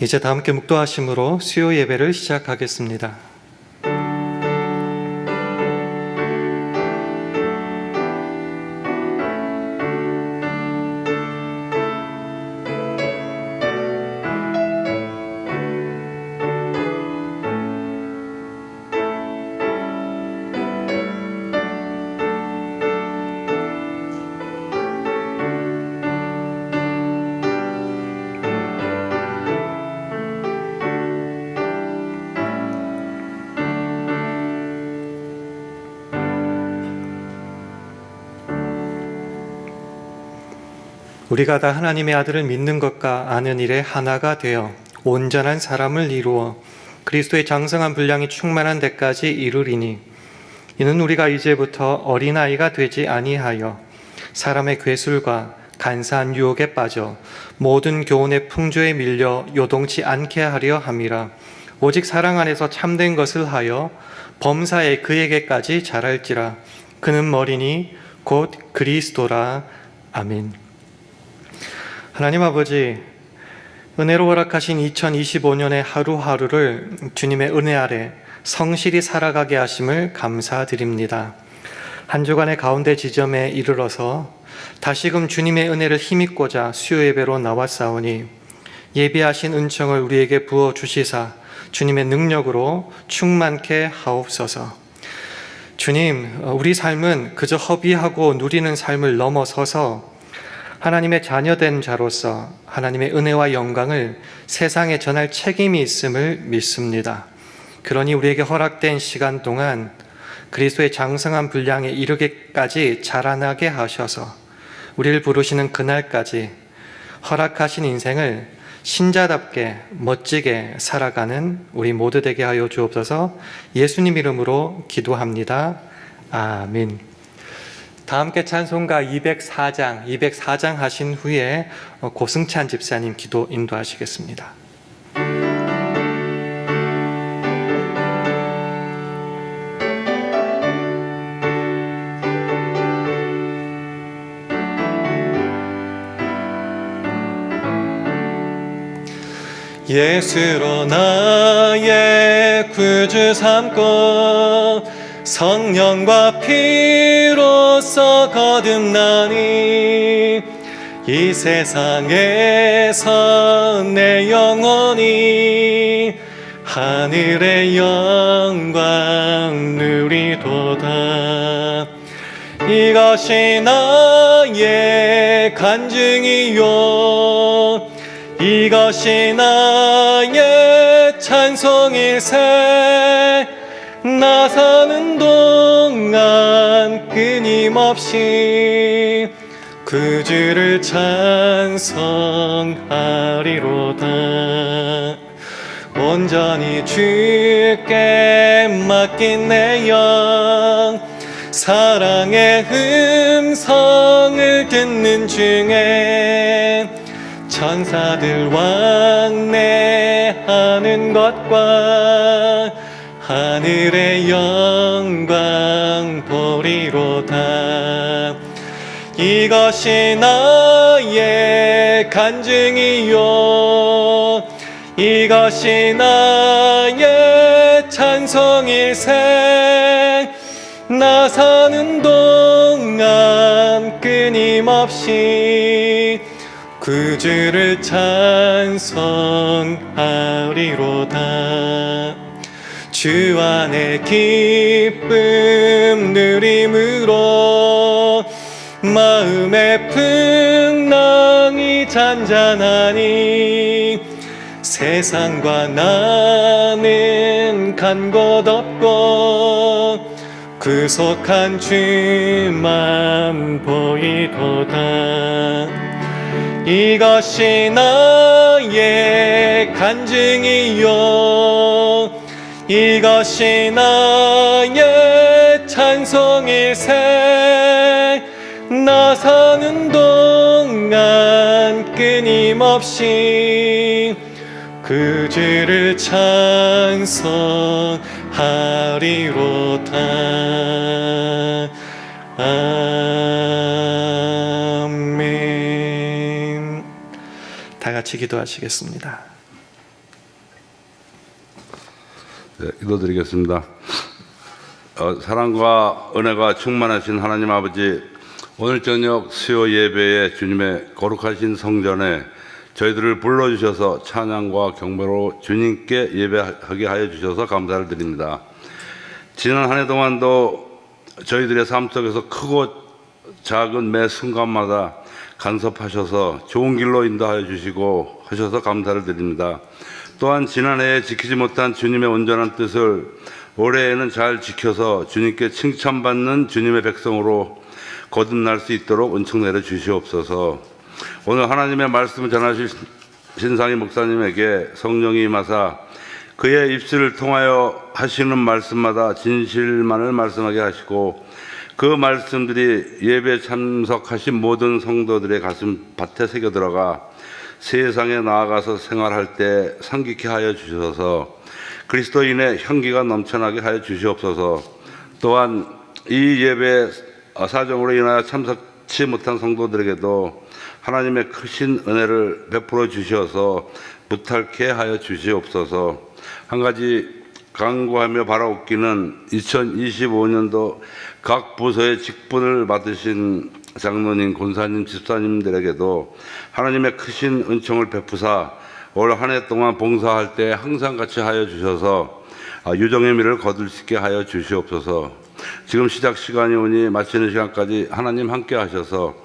이제 다 함께 묵도하심으로 수요 예배를 시작하겠습니다. 우리가 다 하나님의 아들을 믿는 것과 아는 일에 하나가 되어 온전한 사람을 이루어 그리스도의 장성한 분량이 충만한 데까지 이르리니, 이는 우리가 이제부터 어린아이가 되지 아니하여 사람의 괴술과 간사한 유혹에 빠져 모든 교훈의 풍조에 밀려 요동치 않게 하려 함이라. 오직 사랑 안에서 참된 것을 하여 범사에 그에게까지 자랄지라. 그는 머리니 곧 그리스도라. 아멘. 하나님 아버지, 은혜로 허락하신 2025년의 하루하루를 주님의 은혜 아래 성실히 살아가게 하심을 감사드립니다. 한 주간의 가운데 지점에 이르러서 다시금 주님의 은혜를 힘입고자 수요 예배로 나왔사오니, 예비하신 은총을 우리에게 부어주시사 주님의 능력으로 충만케 하옵소서. 주님, 우리 삶은 그저 허비하고 누리는 삶을 넘어서서 하나님의 자녀된 자로서 하나님의 은혜와 영광을 세상에 전할 책임이 있음을 믿습니다. 그러니 우리에게 허락된 시간 동안 그리스도의 장성한 분량에 이르기까지 자라나게 하셔서 우리를 부르시는 그날까지 허락하신 인생을 신자답게 멋지게 살아가는 우리 모두 되게 하여 주옵소서. 예수님 이름으로 기도합니다. 아멘. 다 함께 찬송가 204장 하신 후에 고승찬 집사님 기도 인도하시겠습니다. 예수로 나의 구주 삼고 성령과 피로써 거듭나니, 이 세상에서 내 영혼이 하늘의 영광 누리도다. 이것이 나의 간증이요, 이것이 나의 찬송일세. 나 사는 동안 끊임없이 그 주를 찬송하리로다. 온전히 주께 맡긴 내 영, 사랑의 음성을 듣는 중에 천사들 왕래하는 것과 하늘의 영광 보리로다. 이것이 나의 간증이요, 이것이 나의 찬송일세. 나 사는 동안 끊임없이 그 주를 찬송하리로다. 주 안에 기쁨 누림으로 마음의 풍랑이 잔잔하니, 세상과 나는 간 곳 없고 구속한 주만 보이도다. 이것이 나의 간증이요, 이것이 나의 찬송일세. 나 사는 동안 끊임없이 그 주를 찬송하리로다. 아멘. 다 같이 기도하시겠습니다. 네, 기도드리겠습니다. 사랑과 은혜가 충만하신 하나님 아버지, 오늘 저녁 수요 예배에 주님의 거룩하신 성전에 저희들을 불러주셔서 찬양과 경배로 주님께 예배하게 하여 주셔서 감사를 드립니다. 지난 한 해 동안도 저희들의 삶 속에서 크고 작은 매 순간마다 간섭하셔서 좋은 길로 인도하여 주시고 하셔서 감사를 드립니다. 또한 지난해에 지키지 못한 주님의 온전한 뜻을 올해에는 잘 지켜서 주님께 칭찬받는 주님의 백성으로 거듭날 수 있도록 은총 내려 주시옵소서. 오늘 하나님의 말씀을 전하실 신상희 목사님에게 성령이 임하사 그의 입술을 통하여 하시는 말씀마다 진실만을 말씀하게 하시고 그 말씀들이 예배에 참석하신 모든 성도들의 가슴 밭에 새겨 들어가 세상에 나아가서 생활할 때 상기케 하여 주셔서 그리스도인의 향기가 넘쳐나게 하여 주시옵소서. 또한 이 예배 사정으로 인하여 참석치 못한 성도들에게도 하나님의 크신 은혜를 베풀어 주셔서 무탈케 하여 주시옵소서. 한 가지 간구하며 바라옵기는 2025년도 각 부서의 직분을 받으신 장로님, 권사님, 집사님들에게도 하나님의 크신 은총을 베푸사 올 한 해 동안 봉사할 때 항상 같이 하여 주셔서 유정의 미를 거둘 수 있게 하여 주시옵소서. 지금 시작 시간이 오니 마치는 시간까지 하나님 함께 하셔서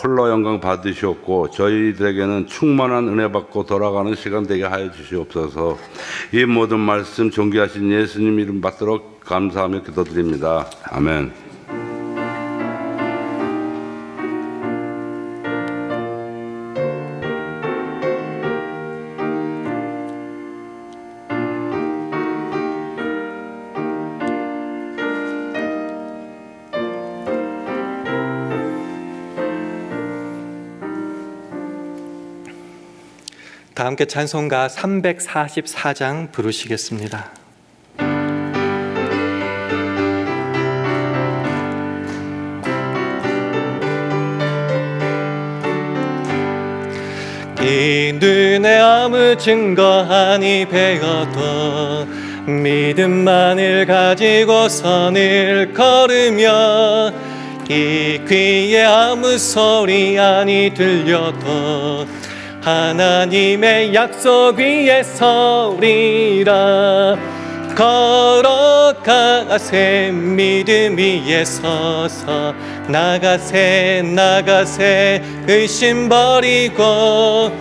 홀로 영광 받으시옵고 저희들에게는 충만한 은혜 받고 돌아가는 시간 되게 하여 주시옵소서. 이 모든 말씀 존귀하신 예수님 이름 받도록 감사하며 기도드립니다. 아멘. 다 함께 찬송가 344장 부르시겠습니다. 이 눈에 아무 증거 아니 배어도 믿음만을 가지고 선을 걸으며 이 귀에 아무 소리 아니 들려도 하나님의 약속 위에 서리라. 걸어가세 믿음 위에 서서 나가세 나가세 의심 버리고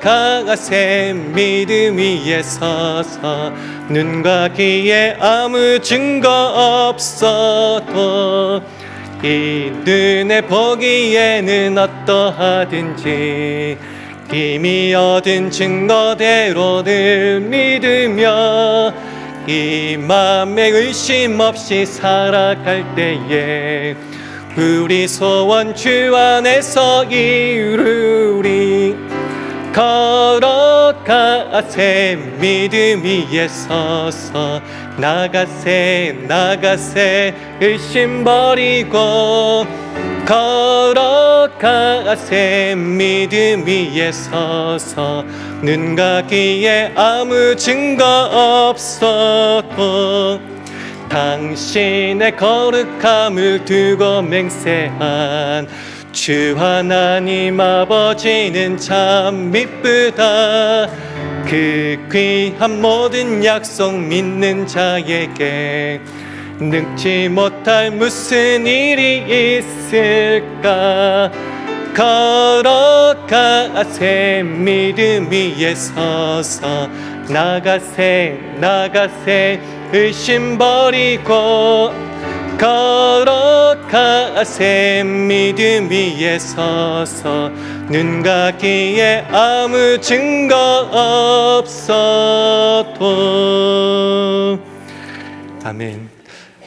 걸어가세 믿음 위에 서서 눈과 귀에 아무 증거 없어도 이 눈에 보기에는 어떠하든지 이미 얻은 증거대로 늘 믿으며 이 맘에 의심 없이 살아갈 때에 우리 소원 주 안에서 이루리. 걸어가세 믿음 위에 서서 나가세 나가세 의심 버리고 걸어가세 믿음 위에 서서 눈과 귀에 아무 증거 없어도 당신의 거룩함을 두고 맹세한 주 하나님 아버지는 참 미쁘다. 그 귀한 모든 약속 믿는 자에게 늙지 못할 무슨 일이 있을까. 걸어가세 믿음 위에 서서 나가세 나가세 의심 버리고 걸어가세 믿음 위에 서서 눈과 귀에 아무 증거 없어도. 아멘.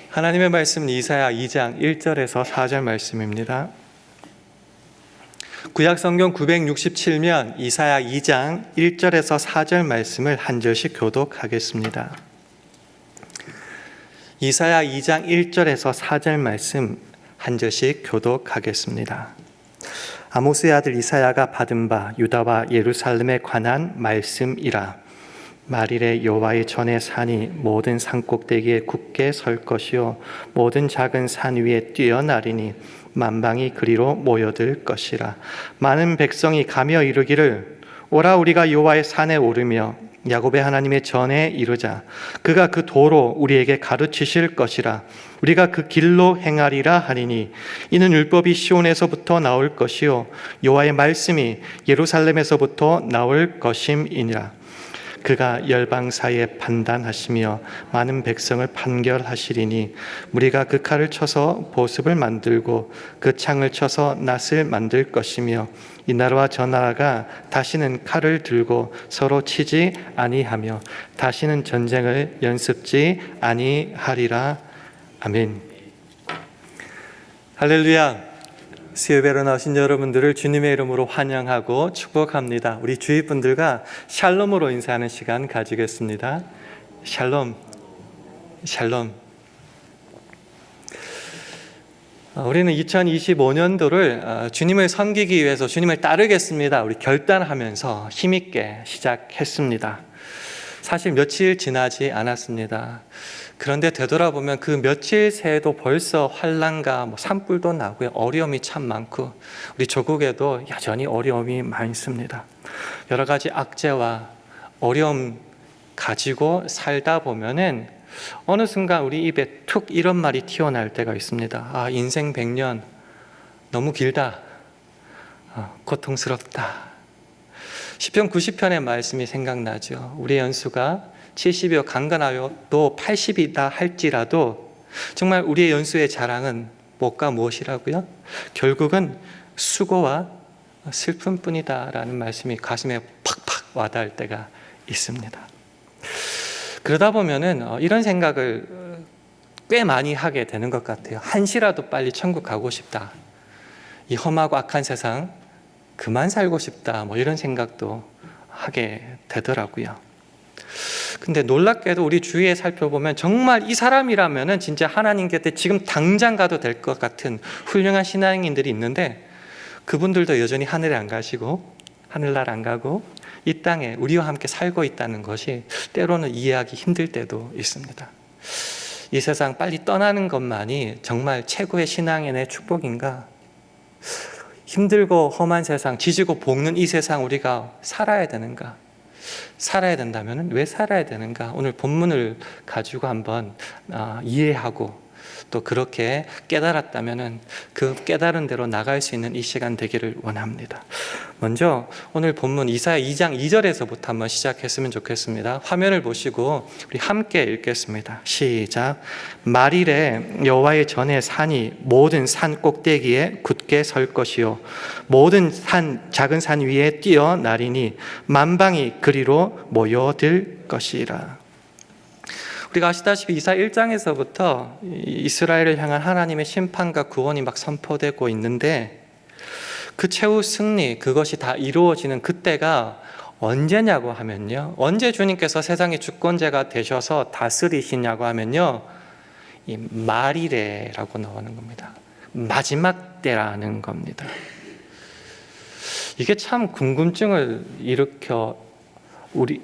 하나님의 말씀은 이사야 2장 1절에서 4절 말씀입니다. 구약성경 967면 이사야 2장 1절에서 4절 말씀을 한 절씩 교독하겠습니다. 이사야 2장 1절에서 4절 말씀 한 절씩 교독하겠습니다. 아모스의 아들 이사야가 받은 바 유다와 예루살렘에 관한 말씀이라. 말일에 여호와의 전에 산이 모든 산 꼭대기에 굳게 설 것이요 모든 작은 산 위에 뛰어나리니 만방이 그리로 모여들 것이라. 많은 백성이 가며 이르기를 오라 우리가 여호와의 산에 오르며 야곱의 하나님의 전에 이르자. 그가 그 도로 우리에게 가르치실 것이라. 우리가 그 길로 행하리라 하리니 이는 율법이 시온에서부터 나올 것이요 여호와의 말씀이 예루살렘에서부터 나올 것임이니라. 그가 열방 사이에 판단하시며 많은 백성을 판결하시리니 무리가 그 칼을 쳐서 보습을 만들고 그 창을 쳐서 낫을 만들 것이며 이 나라와 저 나라가 다시는 칼을 들고 서로 치지 아니하며 다시는 전쟁을 연습지 아니하리라. 아멘. 할렐루야. 수요예배로 나오신 여러분들을 주님의 이름으로 환영하고 축복합니다. 우리 주위 분들과 샬롬으로 인사하는 시간 가지겠습니다. 샬롬, 샬롬. 우리는 2025년도를 주님을 섬기기 위해서 주님을 따르겠습니다. 우리 결단하면서 힘있게 시작했습니다. 사실 며칠 지나지 않았습니다. 그런데 되돌아보면 그 며칠 새에도 벌써 환난과 산불도 나고요. 어려움이 참 많고 우리 조국에도 여전히 어려움이 많습니다. 여러 가지 악재와 어려움 가지고 살다 보면은 어느 순간 우리 입에 툭 이런 말이 튀어나올 때가 있습니다. 아, 인생 100년 너무 길다. 고통스럽다. 시편 90편의 말씀이 생각나죠. 우리 연수가 70이요 강건하여도 80이다 할지라도 정말 우리의 연수의 자랑은 무엇과 무엇이라고요? 결국은 수고와 슬픔뿐이다 라는 말씀이 가슴에 팍팍 와닿을 때가 있습니다. 그러다 보면은 이런 생각을 꽤 많이 하게 되는 것 같아요. 한시라도 빨리 천국 가고 싶다. 이 험하고 악한 세상 그만 살고 싶다. 이런 생각도 하게 되더라고요. 근데 놀랍게도 우리 주위에 살펴보면 정말 이 사람이라면은 진짜 하나님 곁에 지금 당장 가도 될 것 같은 훌륭한 신앙인들이 있는데 그분들도 여전히 하늘에 안 가시고 하늘날 안 가고 이 땅에 우리와 함께 살고 있다는 것이 때로는 이해하기 힘들 때도 있습니다. 이 세상 빨리 떠나는 것만이 정말 최고의 신앙인의 축복인가? 힘들고 험한 세상, 지지고 볶는 이 세상 우리가 살아야 되는가? 살아야 된다면 왜 살아야 되는가? 오늘 본문을 가지고 한번 이해하고 또 그렇게 깨달았다면 그 깨달은 대로 나갈 수 있는 이 시간 되기를 원합니다. 먼저 오늘 본문 이사야 2장 2절에서부터 한번 시작했으면 좋겠습니다. 화면을 보시고 우리 함께 읽겠습니다. 시작. 말일에 여호와의 전에 산이 모든 산 꼭대기에 굳게 설 것이요 모든 산 작은 산 위에 뛰어나리니 만방이 그리로 모여들 것이라. 우리가 아시다시피 이사야 1장에서부터 이스라엘을 향한 하나님의 심판과 구원이 막 선포되고 있는데 그 최후 승리, 그것이 다 이루어지는 그때가 언제냐고 하면요, 언제 주님께서 세상의 주권자가 되셔서 다스리시냐고 하면요, 이 말일에라고 나오는 겁니다. 마지막 때라는 겁니다. 이게 참 궁금증을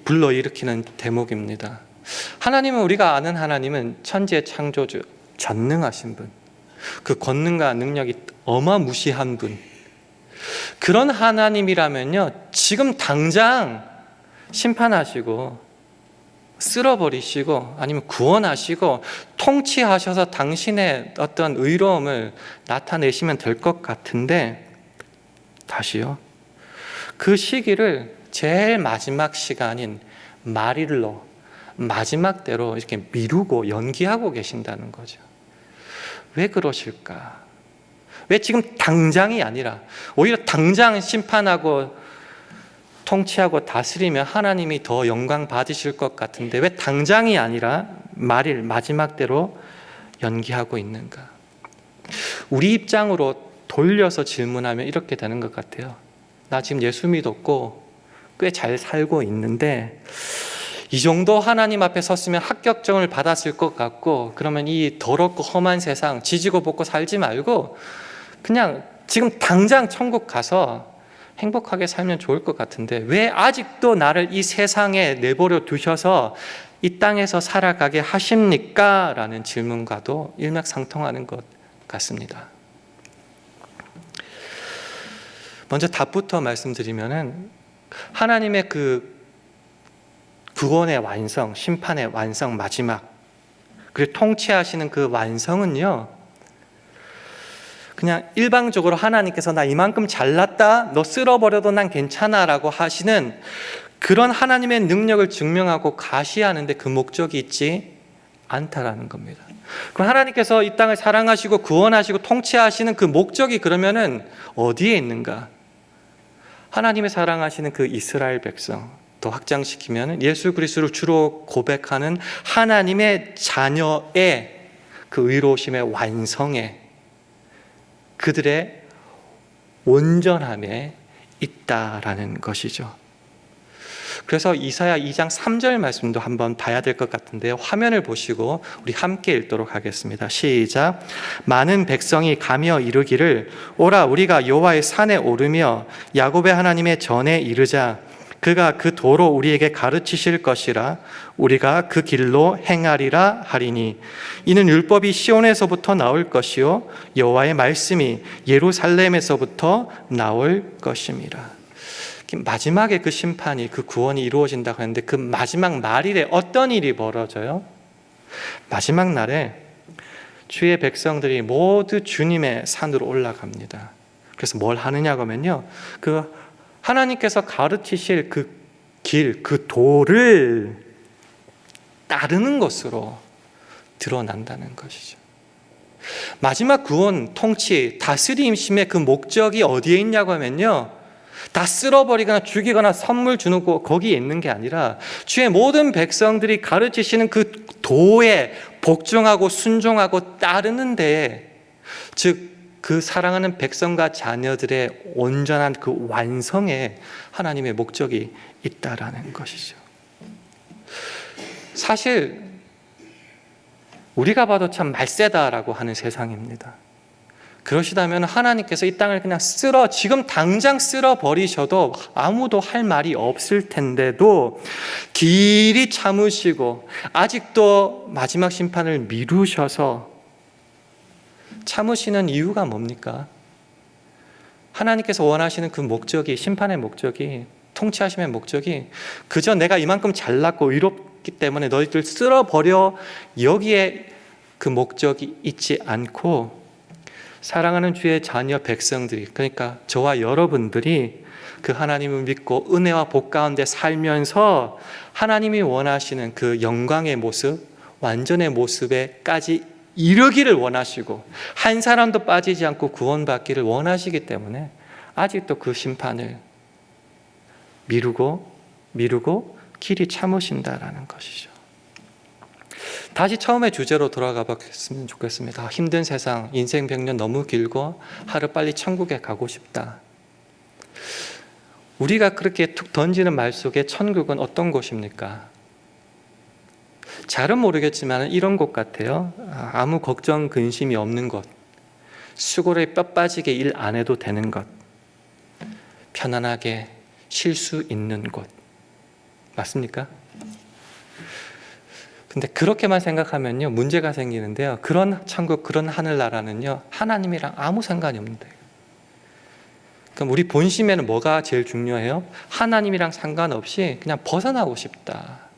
불러일으키는 대목입니다. 하나님은, 우리가 아는 하나님은 천지의 창조주, 전능하신 분, 그 권능과 능력이 어마무시한 분, 그런 하나님이라면요 지금 당장 심판하시고 쓸어버리시고 아니면 구원하시고 통치하셔서 당신의 어떤 의로움을 나타내시면 될 것 같은데, 다시요, 그 시기를 제일 마지막 시간인 말일로, 마지막 때로 이렇게 미루고 연기하고 계신다는 거죠. 왜 그러실까? 왜 지금 당장이 아니라 오히려 당장 심판하고 통치하고 다스리면 하나님이 더 영광 받으실 것 같은데 왜 당장이 아니라 말일, 마지막 때로 연기하고 있는가? 우리 입장으로 돌려서 질문하면 이렇게 되는 것 같아요. 나 지금 예수 믿었고 꽤 잘 살고 있는데 이 정도 하나님 앞에 섰으면 합격증을 받았을 것 같고, 그러면 이 더럽고 험한 세상 지지고 볶고 살지 말고 그냥 지금 당장 천국 가서 행복하게 살면 좋을 것 같은데 왜 아직도 나를 이 세상에 내버려 두셔서 이 땅에서 살아가게 하십니까? 라는 질문과도 일맥상통하는 것 같습니다. 먼저 답부터 말씀드리면은 하나님의 그 구원의 완성, 심판의 완성 마지막, 그리고 통치하시는 그 완성은요, 그냥 일방적으로 하나님께서 나 이만큼 잘났다, 너 쓸어버려도 난 괜찮아 라고 하시는 그런 하나님의 능력을 증명하고 가시하는데 그 목적이 있지 않다라는 겁니다. 그럼 하나님께서 이 땅을 사랑하시고 구원하시고 통치하시는 그 목적이 그러면은 어디에 있는가? 하나님의 사랑하시는 그 이스라엘 백성 더 확장시키면 예수 그리스도를 주로 고백하는 하나님의 자녀의 그 의로우심의 완성에, 그들의 온전함에 있다라는 것이죠. 그래서 이사야 2장 3절 말씀도 한번 봐야 될 것 같은데요. 화면을 보시고 우리 함께 읽도록 하겠습니다. 시작. 많은 백성이 가며 이르기를 오라 우리가 여호와의 산에 오르며 야곱의 하나님의 전에 이르자. 그가 그 도로 우리에게 가르치실 것이라 우리가 그 길로 행하리라 하리니 이는 율법이 시온에서부터 나올 것이요 여호와의 말씀이 예루살렘에서부터 나올 것임이라. 마지막에 그 심판이, 그 구원이 이루어진다고 하는데 그 마지막 말일에 어떤 일이 벌어져요? 마지막 날에 주의 백성들이 모두 주님의 산으로 올라갑니다. 그래서 뭘 하느냐고 하면요, 그 하나님께서 가르치실 그 길, 그 도를 따르는 것으로 드러난다는 것이죠. 마지막 구원, 통치, 다스림심의 그 목적이 어디에 있냐고 하면요, 다 쓸어버리거나 죽이거나 선물 주는 거 거기에 있는 게 아니라 주의 모든 백성들이 가르치시는 그 도에 복종하고 순종하고 따르는 데에, 즉 그 사랑하는 백성과 자녀들의 온전한 그 완성에 하나님의 목적이 있다라는 것이죠. 사실 우리가 봐도 참 말세다라고 하는 세상입니다. 그러시다면 하나님께서 이 땅을 그냥 지금 당장 쓸어버리셔도 아무도 할 말이 없을 텐데도 길이 참으시고 아직도 마지막 심판을 미루셔서 참으시는 이유가 뭡니까? 하나님께서 원하시는 그 목적이, 심판의 목적이, 통치하심의 목적이 그저 내가 이만큼 잘났고 의롭기 때문에 너희들 쓸어버려, 여기에 그 목적이 있지 않고 사랑하는 주의 자녀 백성들이, 그러니까 저와 여러분들이 그 하나님을 믿고 은혜와 복 가운데 살면서 하나님이 원하시는 그 영광의 모습, 완전의 모습에까지 이르기를 원하시고 한 사람도 빠지지 않고 구원받기를 원하시기 때문에 아직도 그 심판을 미루고 길이 참으신다라는 것이죠. 다시 처음의 주제로 돌아가 봤으면 좋겠습니다. 힘든 세상, 인생 100년 너무 길고 하루빨리 천국에 가고 싶다. 우리가 그렇게 툭 던지는 말 속에 천국은 어떤 곳입니까? 잘은 모르겠지만 이런 곳 같아요. 아무 걱정 근심이 없는 곳, 수고를 뼈 빠지게 일 안 해도 되는 곳, 편안하게 쉴 수 있는 곳. 맞습니까? 근데 그렇게만 생각하면요 문제가 생기는데요, 그런 천국, 그런 하늘나라는요 하나님이랑 아무 상관이 없는데, 그럼 우리 본심에는 뭐가 제일 중요해요? 하나님이랑 상관없이 그냥 벗어나고 싶다,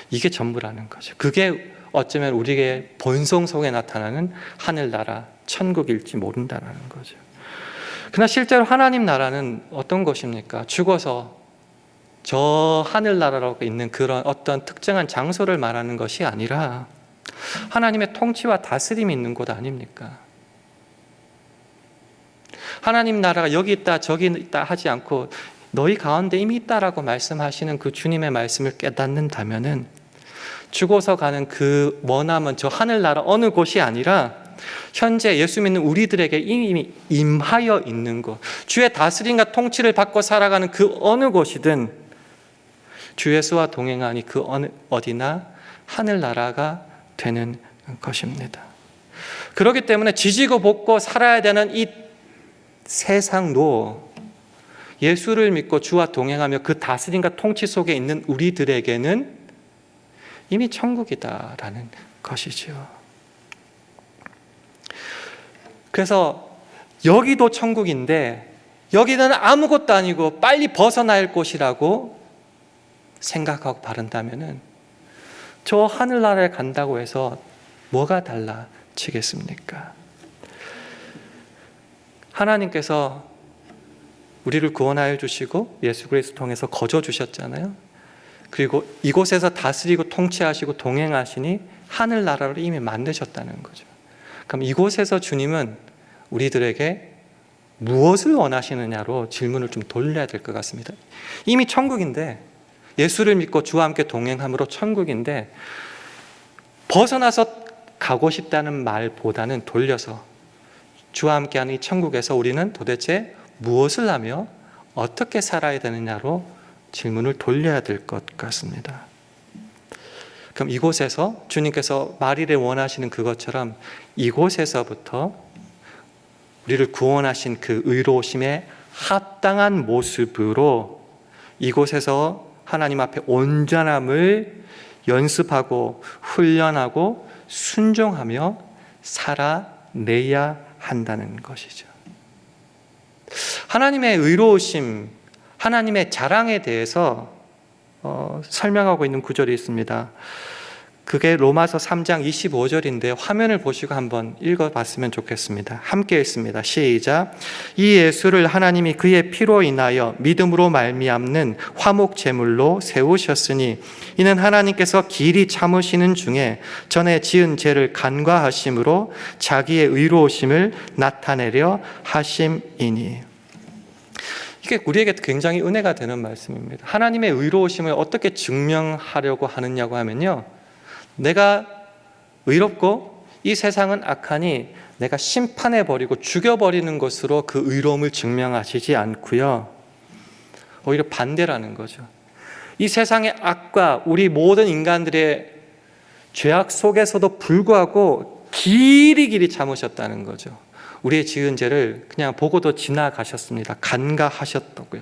이게 전부라는 거죠. 그게 어쩌면 우리의 본성 속에 나타나는 하늘나라, 천국일지 모른다는 거죠. 그러나 실제로 하나님 나라는 어떤 것입니까? 죽어서 저 하늘나라라고 있는 그런 어떤 특정한 장소를 말하는 것이 아니라 하나님의 통치와 다스림이 있는 곳 아닙니까? 하나님 나라가 여기 있다 저기 있다 하지 않고 너희 가운데 이미 있다라고 말씀하시는 그 주님의 말씀을 깨닫는다면은 죽어서 가는 그 머나먼 저 하늘나라 어느 곳이 아니라 현재 예수 믿는 우리들에게 이미 임하여 있는 곳, 주의 다스림과 통치를 받고 살아가는 그 어느 곳이든 주 예수와 동행하니 그 어디나 하늘나라가 되는 것입니다. 그렇기 때문에 지지고 볶고 살아야 되는 이 세상도 예수를 믿고 주와 동행하며 그 다스림과 통치 속에 있는 우리들에게는 이미 천국이다라는 것이죠. 그래서 여기도 천국인데 여기는 아무것도 아니고 빨리 벗어나야 할 곳이라고 생각하고 바른다면은 저 하늘나라에 간다고 해서 뭐가 달라지겠습니까? 하나님께서 우리를 구원하여 주시고 예수 그리스도 통해서 거저 주셨잖아요. 그리고 이곳에서 다스리고 통치하시고 동행하시니 하늘나라를 이미 만드셨다는 거죠. 그럼 이곳에서 주님은 우리들에게 무엇을 원하시느냐로 질문을 좀 돌려야 될 것 같습니다. 이미 천국인데, 예수를 믿고 주와 함께 동행함으로 천국인데, 벗어나서 가고 싶다는 말보다는 돌려서 주와 함께하는 이 천국에서 우리는 도대체 무엇을 하며 어떻게 살아야 되느냐로 질문을 돌려야 될 것 같습니다. 그럼 이곳에서 주님께서 말일에 원하시는 그것처럼 이곳에서부터 우리를 구원하신 그 의로우심에 합당한 모습으로 이곳에서 하나님 앞에 온전함을 연습하고 훈련하고 순종하며 살아내야 한다는 것이죠. 하나님의 의로우심, 하나님의 자랑에 대해서 설명하고 있는 구절이 있습니다. 그게 로마서 3장 25절인데 화면을 보시고 한번 읽어봤으면 좋겠습니다. 함께 읽습니다. 시작. 이 예수를 하나님이 그의 피로 인하여 믿음으로 말미암는 화목 제물로 세우셨으니 이는 하나님께서 길이 참으시는 중에 전에 지은 죄를 간과하심으로 자기의 의로우심을 나타내려 하심이니. 이게 우리에게 굉장히 은혜가 되는 말씀입니다. 하나님의 의로우심을 어떻게 증명하려고 하느냐고 하면요, 내가 의롭고 이 세상은 악하니 내가 심판해버리고 죽여버리는 것으로 그 의로움을 증명하시지 않고요, 오히려 반대라는 거죠. 이 세상의 악과 우리 모든 인간들의 죄악 속에서도 불구하고 길이 참으셨다는 거죠. 우리의 지은 죄를 그냥 보고도 지나가셨습니다. 간과하셨다고요.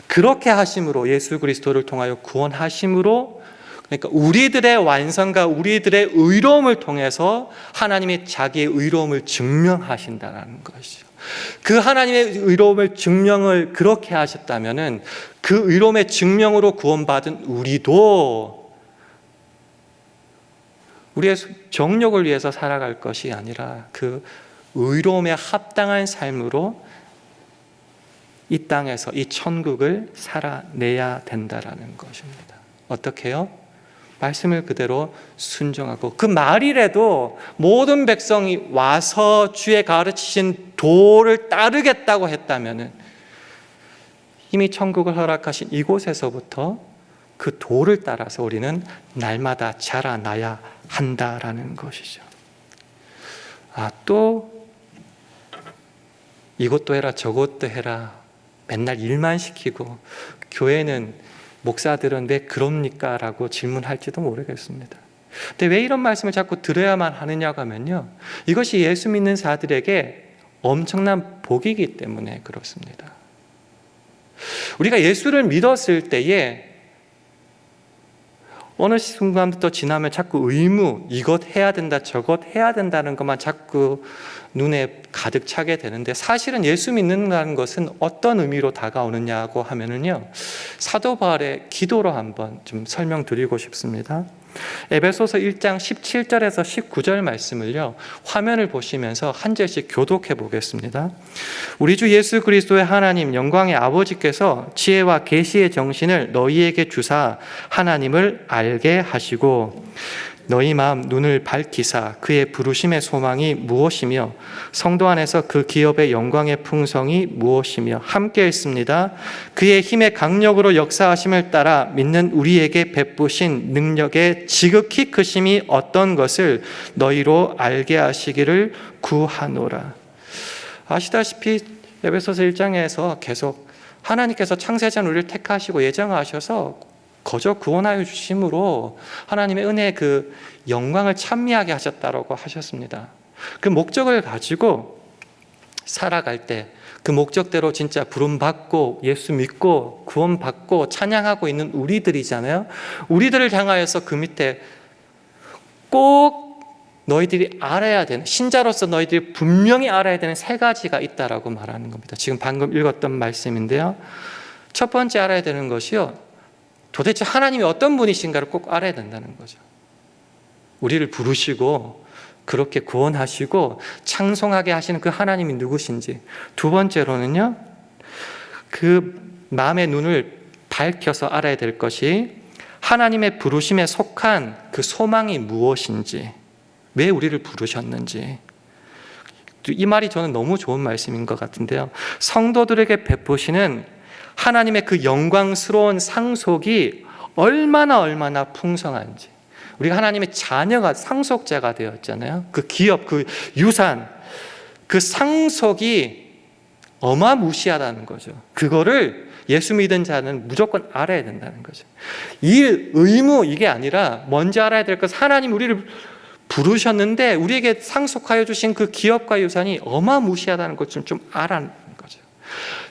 그렇게 하심으로, 예수 그리스도를 통하여 구원하심으로, 그러니까 우리들의 완성과 우리들의 의로움을 통해서 하나님이 자기의 의로움을 증명하신다는 것이죠. 그 하나님의 의로움을 증명을 그렇게 하셨다면은 그 의로움의 증명으로 구원받은 우리도 우리의 정욕을 위해서 살아갈 것이 아니라 그 의로움에 합당한 삶으로 이 땅에서 이 천국을 살아내야 된다라는 것입니다. 어떻게요? 말씀을 그대로 순종하고, 그 말이라도 모든 백성이 와서 주의 가르치신 도를 따르겠다고 했다면 이미 천국을 허락하신 이곳에서부터 그 도를 따라서 우리는 날마다 자라나야 한다라는 것이죠. 또 이것도 해라 저것도 해라 맨날 일만 시키고 교회는, 목사들은 왜 그럽니까? 라고 질문할지도 모르겠습니다. 근데 왜 이런 말씀을 자꾸 들어야만 하느냐고 하면요, 이것이 예수 믿는 자들에게 엄청난 복이기 때문에 그렇습니다. 우리가 예수를 믿었을 때에 어느 순간부터 지나면 자꾸 의무, 이것 해야 된다 저것 해야 된다는 것만 자꾸 눈에 가득 차게 되는데, 사실은 예수 믿는다는 것은 어떤 의미로 다가오느냐고 하면은요, 사도 바울의 기도로 한번 좀 설명드리고 싶습니다. 에베소서 1장 17절에서 19절 말씀을요, 화면을 보시면서 한 절씩 교독해 보겠습니다. 우리 주 예수 그리스도의 하나님 영광의 아버지께서 지혜와 계시의 정신을 너희에게 주사 하나님을 알게 하시고 너희 마음 눈을 밝히사 그의 부르심의 소망이 무엇이며 성도 안에서 그 기업의 영광의 풍성이 무엇이며, 함께 읽습니다. 그의 힘의 강력으로 역사하심을 따라 믿는 우리에게 베푸신 능력의 지극히 크심이 어떤 것을 너희로 알게 하시기를 구하노라. 아시다시피 에베소서 1장에서 계속 하나님께서 창세전 우리를 택하시고 예정하셔서 거저 구원하여 주심으로 하나님의 은혜의 그 영광을 찬미하게 하셨다라고 하셨습니다. 그 목적을 가지고 살아갈 때 그 목적대로 진짜 부름받고 예수 믿고 구원받고 찬양하고 있는 우리들이잖아요. 우리들을 향하여서 그 밑에 꼭 너희들이 알아야 되는, 신자로서 너희들이 분명히 알아야 되는 세 가지가 있다라고 말하는 겁니다. 지금 방금 읽었던 말씀인데요. 첫 번째 알아야 되는 것이요, 도대체 하나님이 어떤 분이신가를 꼭 알아야 된다는 거죠. 우리를 부르시고 그렇게 구원하시고 창송하게 하시는 그 하나님이 누구신지. 두 번째로는요, 그 마음의 눈을 밝혀서 알아야 될 것이 하나님의 부르심에 속한 그 소망이 무엇인지, 왜 우리를 부르셨는지. 이 말이 저는 너무 좋은 말씀인 것 같은데요. 성도들에게 베푸시는 하나님의 그 영광스러운 상속이 얼마나 풍성한지. 우리가 하나님의 자녀가 상속자가 되었잖아요. 그 기업, 그 유산, 그 상속이 어마무시하다는 거죠. 그거를 예수 믿은 자는 무조건 알아야 된다는 거죠. 이 의무, 이게 아니라 먼저 알아야 될 것은 하나님 우리를 부르셨는데 우리에게 상속하여 주신 그 기업과 유산이 어마무시하다는 것을 좀 알아는 거죠.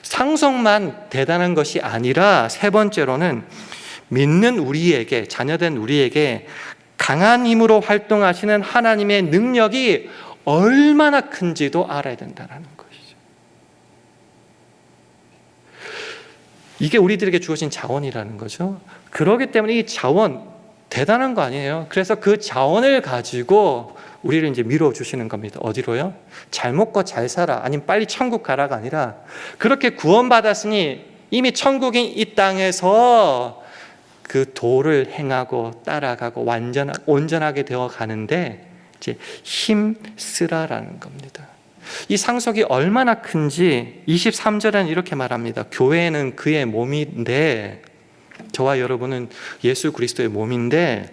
상속만 대단한 것이 아니라 세 번째로는 믿는 우리에게, 자녀된 우리에게 강한 힘으로 활동하시는 하나님의 능력이 얼마나 큰지도 알아야 된다는 것이죠. 이게 우리들에게 주어진 자원이라는 거죠. 그렇기 때문에 이 자원 대단한 거 아니에요. 그래서 그 자원을 가지고 우리를 이제 밀어주시는 겁니다. 어디로요? 잘 먹고 잘 살아, 아니면 빨리 천국 가라가 아니라 그렇게 구원받았으니 이미 천국인 이 땅에서 그 도를 행하고 따라가고 온전하게 되어 가는데 이제 힘쓰라라는 겁니다. 이 상속이 얼마나 큰지 23절에는 이렇게 말합니다. 교회는 그의 몸인데, 저와 여러분은 예수 그리스도의 몸인데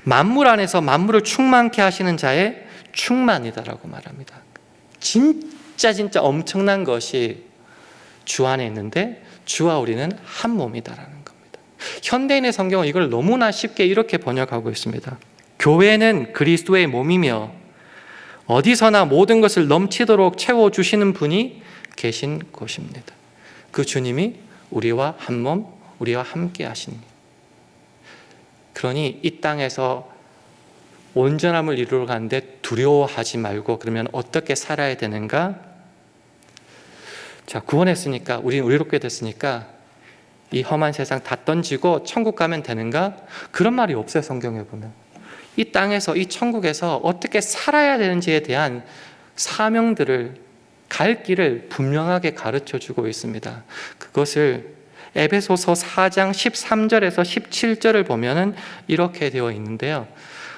만물 안에서 만물을 충만케 하시는 자의 충만이다라고 말합니다. 진짜 엄청난 것이 주 안에 있는데 주와 우리는 한 몸이다라는 겁니다. 현대인의 성경은 이걸 너무나 쉽게 이렇게 번역하고 있습니다. 교회는 그리스도의 몸이며 어디서나 모든 것을 넘치도록 채워주시는 분이 계신 곳입니다. 그 주님이 우리와 한 몸, 우리와 함께 하십니다. 그러니 이 땅에서 온전함을 이루러 가는데 두려워하지 말고, 그러면 어떻게 살아야 되는가? 자, 구원했으니까, 우리는 의롭게 됐으니까 이 험한 세상 다 던지고 천국 가면 되는가? 그런 말이 없어요. 성경에 보면 이 땅에서, 이 천국에서 어떻게 살아야 되는지에 대한 사명들을, 갈 길을 분명하게 가르쳐 주고 있습니다. 그것을 에베소서 4장 13절에서 17절을 보면은 이렇게 되어 있는데요.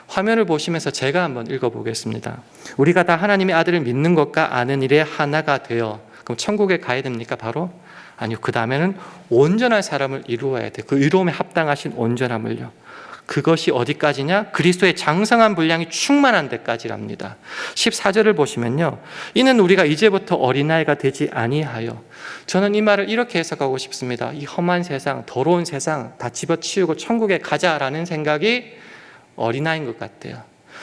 화면을 보시면서 제가 한번 읽어보겠습니다. 우리가 다 하나님의 아들을 믿는 것과 아는 일에 하나가 되어, 그럼 천국에 가야 됩니까? 바로? 아니요. 그 다음에는 온전한 사람을 이루어야 돼. 그 의로움에 합당하신 온전함을요. 그것이 어디까지냐? 그리스도의 장성한 분량이 충만한 데까지랍니다. 14절을 보시면요, 이는 우리가 이제부터 어린아이가 되지 아니하여. 저는 이 말을 이렇게 해석하고 싶습니다. 이 험한 세상, 더러운 세상 다 집어치우고 천국에 가자라는 생각이 어린아이인 것 같아요.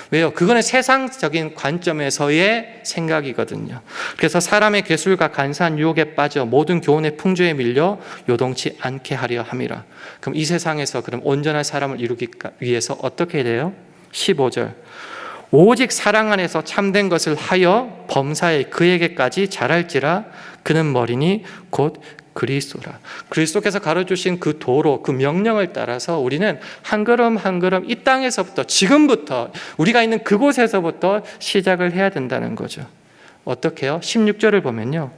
왜요? 그거는 세상적인 관점에서의 생각이거든요. 그래서 사람의 괴술과 간사한 유혹에 빠져 모든 교훈의 풍조에 밀려 요동치 않게 하려 함이라. 그럼 이 세상에서 그럼 온전한 사람을 이루기 위해서 어떻게 돼요? 15절. 오직 사랑 안에서 참된 것을 하여 범사에 그에게까지 자랄지라. 그는 머리니 곧 그리스도라. 그리스도께서 가르쳐주신 그 도로, 그 명령을 따라서 우리는 한 걸음 한 걸음 이 땅에서부터, 지금부터 우리가 있는 그곳에서부터 시작을 해야 된다는 거죠. 어떻게 해요? 16절을 보면요,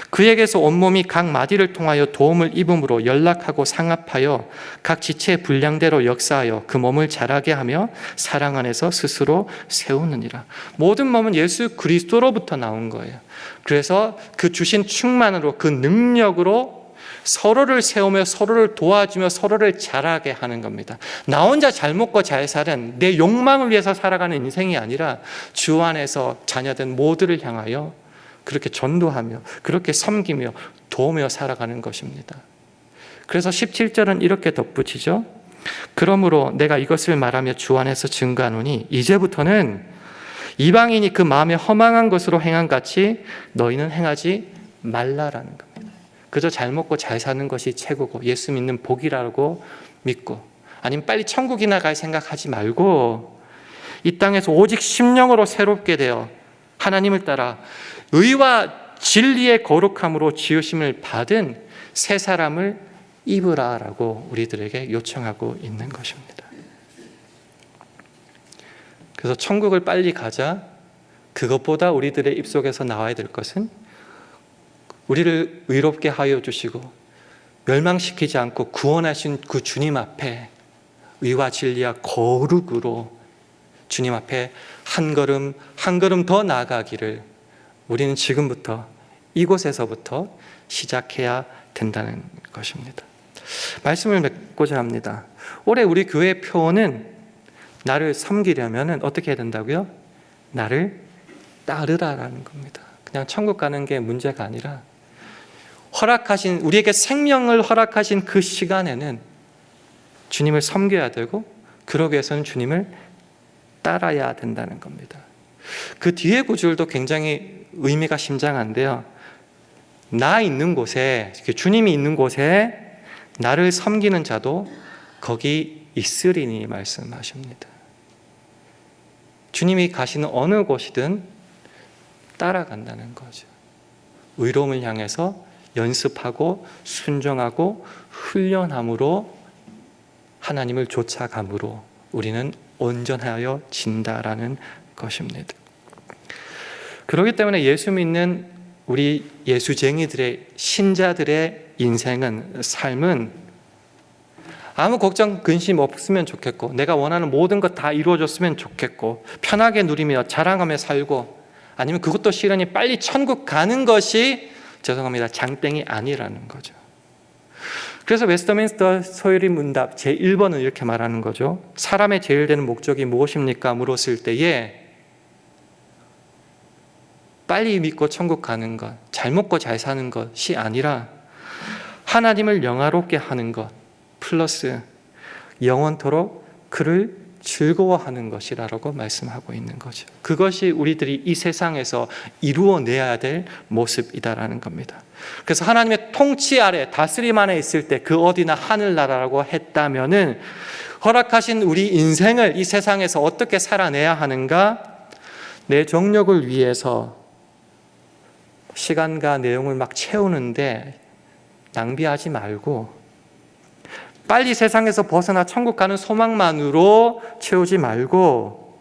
그에게서 온몸이 각 마디를 통하여 도움을 입음으로 연락하고 상합하여 각 지체의 분량대로 역사하여 그 몸을 자라게 하며 사랑 안에서 스스로 세우느니라. 모든 몸은 예수 그리스도로부터 나온 거예요. 그래서 그 주신 충만으로, 그 능력으로 서로를 세우며 서로를 도와주며 서로를 자라게 하는 겁니다. 나 혼자 잘 먹고 잘 사는, 내 욕망을 위해서 살아가는 인생이 아니라 주 안에서 자녀된 모두를 향하여 그렇게 전도하며 그렇게 섬기며 도우며 살아가는 것입니다. 그래서 17절은 이렇게 덧붙이죠. 그러므로 내가 이것을 말하며 주 안에서 증거하노니 이제부터는 이방인이 그 마음에 허망한 것으로 행한 같이 너희는 행하지 말라라는 겁니다. 그저 잘 먹고 잘 사는 것이 최고고 예수 믿는 복이라고 믿고, 아니면 빨리 천국이나 갈 생각하지 말고 이 땅에서 오직 심령으로 새롭게 되어 하나님을 따라 의와 진리의 거룩함으로 지으심을 받은 새 사람을 입으라라고 우리들에게 요청하고 있는 것입니다. 그래서 천국을 빨리 가자, 그것보다 우리들의 입속에서 나와야 될 것은 우리를 의롭게 하여 주시고 멸망시키지 않고 구원하신 그 주님 앞에 의와 진리와 거룩으로 주님 앞에 한 걸음 한 걸음 더 나아가기를 우리는 지금부터 이곳에서부터 시작해야 된다는 것입니다. 말씀을 맺고자 합니다. 올해 우리 교회 표어는 나를 섬기려면 어떻게 해야 된다고요? 나를 따르라라는 겁니다. 그냥 천국 가는 게 문제가 아니라 허락하신, 우리에게 생명을 허락하신 그 시간에는 주님을 섬겨야 되고, 그러기 위해서는 주님을 따라야 된다는 겁니다. 그 뒤에 구절도 굉장히 의미가 심장한데요. 나 있는 곳에, 주님이 있는 곳에 나를 섬기는 자도 거기 있으리니 말씀하십니다. 주님이 가시는 어느 곳이든 따라간다는 거죠. 의로움을 향해서 연습하고 순종하고 훈련함으로 하나님을 쫓아감으로 우리는 온전하여 진다라는 것입니다. 그렇기 때문에 예수 믿는 우리 예수쟁이들의, 신자들의 인생은, 삶은 아무 걱정 근심 없으면 좋겠고, 내가 원하는 모든 것 다 이루어졌으면 좋겠고, 편하게 누리며 자랑하며 살고, 아니면 그것도 싫으니 빨리 천국 가는 것이, 죄송합니다, 장땡이 아니라는 거죠. 그래서 웨스터민스터 서열의 문답 제1번은 이렇게 말하는 거죠. 사람의 제일 되는 목적이 무엇입니까? 물었을 때에 빨리 믿고 천국 가는 것, 잘 먹고 잘 사는 것이 아니라 하나님을 영화롭게 하는 것 플러스 영원토록 그를 즐거워하는 것이라고 말씀하고 있는 거죠. 그것이 우리들이 이 세상에서 이루어내야 될 모습이다라는 겁니다. 그래서 하나님의 통치 아래, 다스림 안에 있을 때 그 어디나 하늘나라라고 했다면은 허락하신 우리 인생을 이 세상에서 어떻게 살아내야 하는가? 내 정력을 위해서 시간과 내용을 막 채우는데 낭비하지 말고, 빨리 세상에서 벗어나 천국 가는 소망만으로 채우지 말고,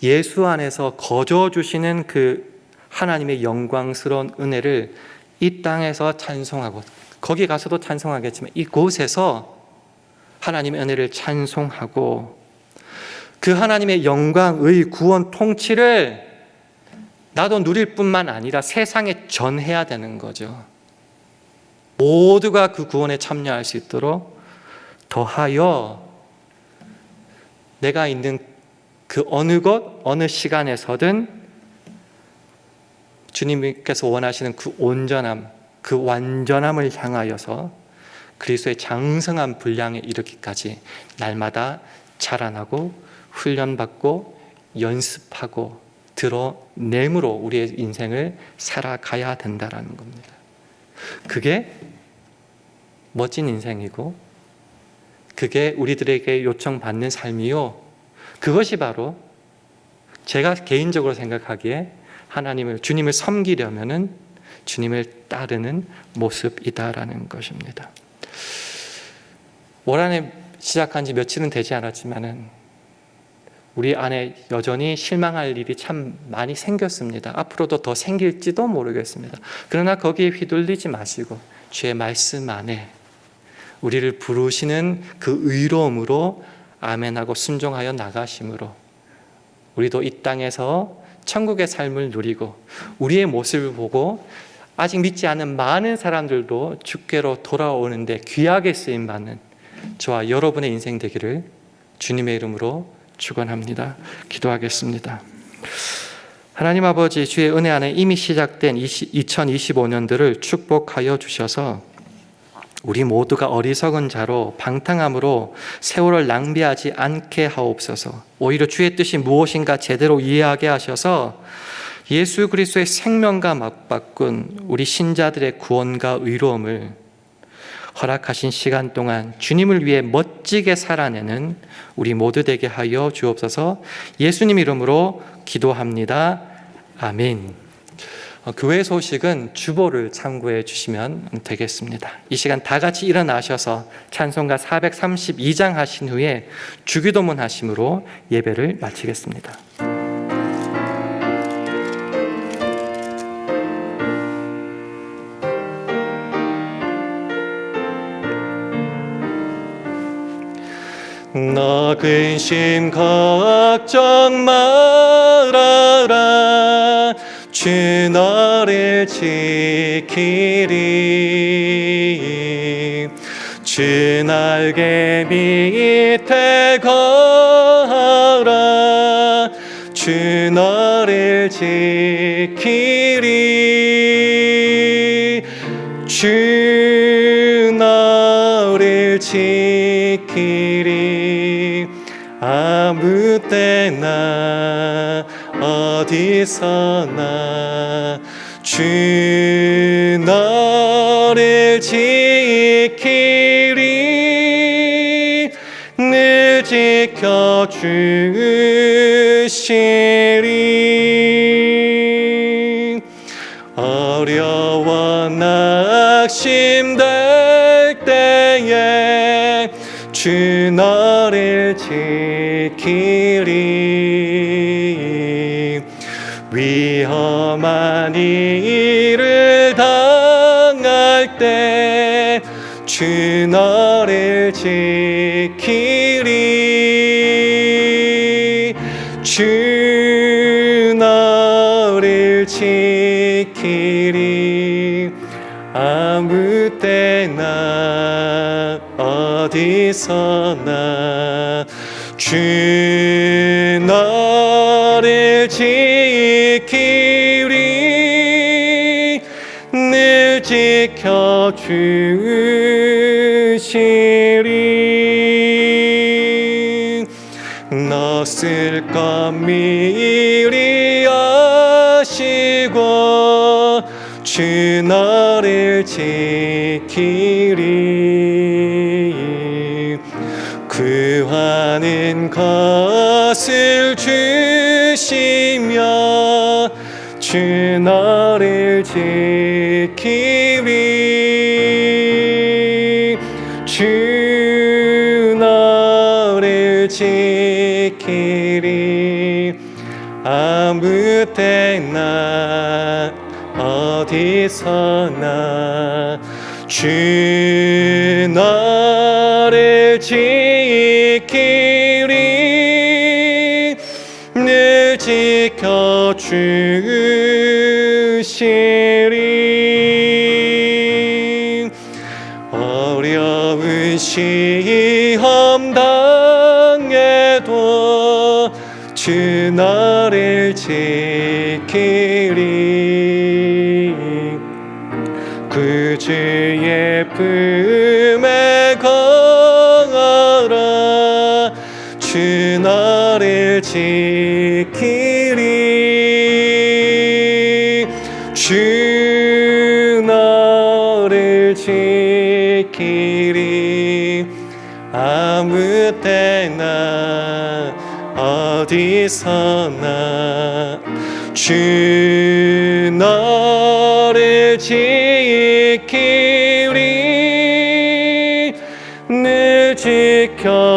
예수 안에서 거저 주시는 그 하나님의 영광스러운 은혜를 이 땅에서 찬송하고, 거기 가서도 찬송하겠지만 이곳에서 하나님의 은혜를 찬송하고, 그 하나님의 영광의 구원 통치를 나도 누릴 뿐만 아니라 세상에 전해야 되는 거죠. 모두가 그 구원에 참여할 수 있도록 더하여 내가 있는 그 어느 곳, 어느 시간에서든 주님께서 원하시는 그 온전함, 그 완전함을 향하여서 그리스도의 장성한 분량에 이르기까지 날마다 자라나고 훈련받고 연습하고 드러냄으로 우리의 인생을 살아가야 된다는 겁니다. 그게 멋진 인생이고, 그게 우리들에게 요청받는 삶이요, 그것이 바로 제가 개인적으로 생각하기에 하나님을, 주님을 섬기려면은 주님을 따르는 모습이다라는 것입니다. 올 한해 시작한 지 며칠은 되지 않았지만은 우리 안에 여전히 실망할 일이 참 많이 생겼습니다. 앞으로도 더 생길지도 모르겠습니다. 그러나 거기에 휘둘리지 마시고 주의 말씀 안에 우리를 부르시는 그 의로움으로 아멘하고 순종하여 나가심으로 우리도 이 땅에서 천국의 삶을 누리고, 우리의 모습을 보고 아직 믿지 않은 많은 사람들도 주께로 돌아오는데 귀하게 쓰임받는 저와 여러분의 인생 되기를 주님의 이름으로 축원합니다. 기도하겠습니다. 하나님 아버지, 주의 은혜 안에 이미 시작된 2025년들을 축복하여 주셔서 우리 모두가 어리석은 자로 방탕함으로 세월을 낭비하지 않게 하옵소서. 오히려 주의 뜻이 무엇인가 제대로 이해하게 하셔서 예수 그리스도의 생명과 맞바꾼 우리 신자들의 구원과 의로움을 허락하신 시간 동안 주님을 위해 멋지게 살아내는 우리 모두 되게 하여 주옵소서. 예수님 이름으로 기도합니다. 아멘. 교회 소식은 주보를 참고해 주시면 되겠습니다. 이 시간 다 같이 일어나셔서 찬송가 432장 하신 후에 주기도문 하심으로 예배를 마치겠습니다. 너 근심 걱정 말아라. 주 너를 지키리. 주 날개 밑에 거하라. 주 너를 지키리. 주 너를 지키리. 아무 때나 어디서나 주 너를 지키리. 늘 지켜주시리. 어려워 낙심될 때에 주 너를 지키리. 위험한 일을 당할 때 주 너를 지키리. 주 너를 지키리. 아무 때나 어디서나 주 너를 지키리. 늘 지켜주시리. 너 쓸 것 미리 아시고 주 너를 지키리. 구하는 것을 주시며 주 너를 지키리. 주 너를 지키리. 아무 때나 어디서나 주 너를 지키리. 늘 지켜주시리. 어려운 시험 당해도 주 너를 지키리. 그 주의 품에 거하라. 주 너를 지키리. 주 너를 지키리. 아무 때나 어디서나 주 너를 지키리. 늘 지켜주시리.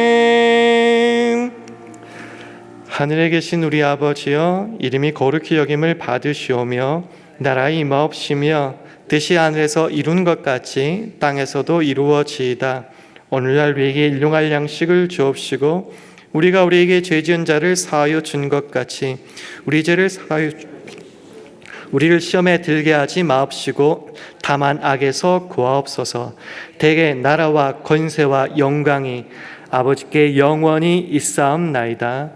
아멘. 하늘에 계신 우리 아버지여, 이름이 거룩히 여김을 받으시오며 나라의 임하옵시며 뜻이 하늘에서 이룬 것 같이 땅에서도 이루어지이다. 오늘날 우리에게 일용할 양식을 주옵시고 우리가 우리에게 죄 지은 자를 사하여 준 것 같이 우리 죄를 사하여 우리를 시험에 들게 하지 마옵시고 다만 악에서 구하옵소서. 대개 나라와 권세와 영광이 아버지께 영원히 있사옵나이다.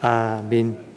아멘.